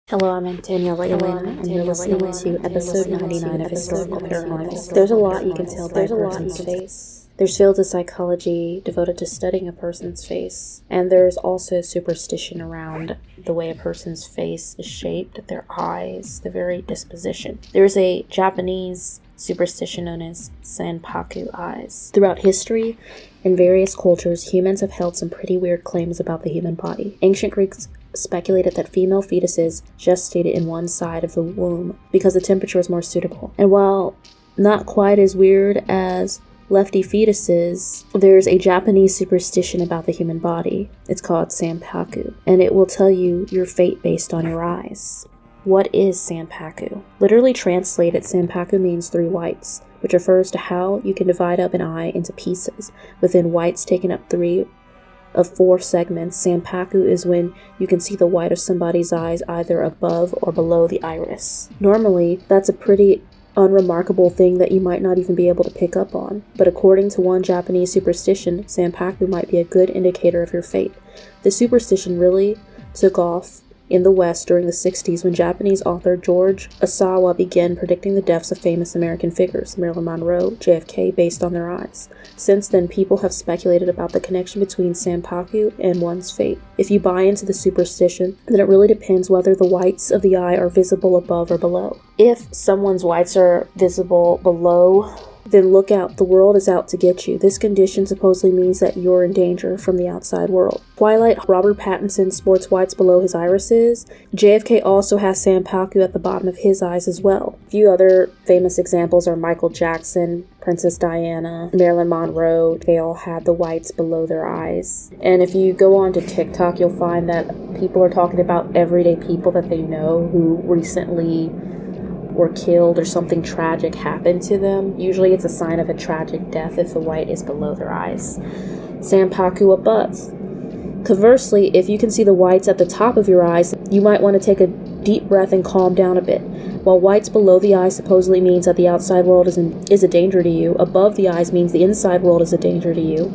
Hello, I'm Daniela, Elana, and you're listening to episode 99 of Historical Paranormal. There's a lot you can tell by a person's face. There's fields of psychology devoted to studying a person's face, and there's also superstition around the way a person's face is shaped, their eyes, the very disposition. There's a Japanese superstition known as Sanpaku eyes. Throughout history, in various cultures, humans have held some pretty weird claims about the human body. Ancient Greeks speculated that female fetuses gestated in one side of the womb because the temperature was more suitable. And while not quite as weird as lefty fetuses, there's a Japanese superstition about the human body. It's called Sanpaku, and it will tell you your fate based on your eyes. What is Sanpaku? Literally translated, Sanpaku means three whites, which refers to how you can divide up an eye into pieces, within whites taking up three of four segments. Sanpaku is when you can see the white of somebody's eyes either above or below the iris. Normally, that's a pretty unremarkable thing that you might not even be able to pick up on, but according to one Japanese superstition, Sanpaku might be a good indicator of your fate. The superstition really took off in the West during the 60s when Japanese author George Osawa began predicting the deaths of famous American figures, Marilyn Monroe, JFK, based on their eyes. Since then, people have speculated about the connection between Sanpaku and one's fate. If you buy into the superstition, then it really depends whether the whites of the eye are visible above or below. If someone's whites are visible below, then look out, the world is out to get you. This condition supposedly means that you're in danger from the outside world. Twilight, Robert Pattinson sports whites below his irises. JFK also has Sanpaku at the bottom of his eyes as well. A few other famous examples are Michael Jackson, Princess Diana, Marilyn Monroe. They all had the whites below their eyes. And if you go on to TikTok, you'll find that people are talking about everyday people that they know who recently were killed or something tragic happened to them. Usually it's a sign of a tragic death if the white is below their eyes. Sanpaku above. Conversely, if you can see the whites at the top of your eyes, you might want to take a deep breath and calm down a bit. While whites below the eyes supposedly means that the outside world is a danger to you, above the eyes means the inside world is a danger to you.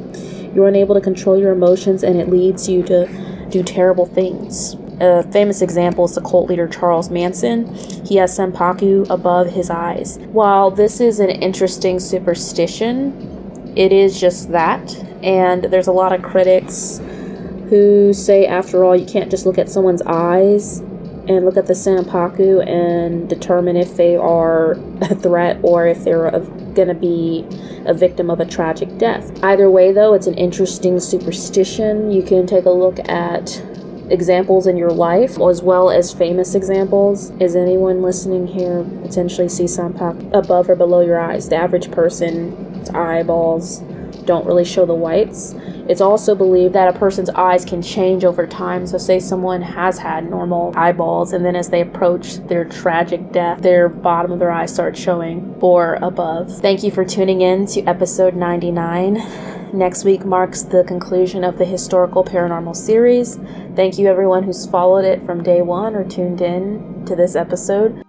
You're unable to control your emotions and it leads you to do terrible things. A famous example is the cult leader Charles Manson. He has Sanpaku above his eyes. While this is an interesting superstition, it is just that. And there's a lot of critics who say, after all, you can't just look at someone's eyes and look at the Sanpaku and determine if they are a threat or if they're going to be a victim of a tragic death. Either way, though, it's an interesting superstition. You can take a look at examples in your life as well as famous examples. Is anyone listening here potentially see Sanpaku above or below your eyes? The average person's eyeballs don't really show the whites. It's also believed that a person's eyes can change over time. So say someone has had normal eyeballs and then as they approach their tragic death, their bottom of their eye starts showing or above. Thank you for tuning in to episode 99. Next week marks the conclusion of the Historical Paranormal series. Thank you everyone who's followed it from day one or tuned in to this episode.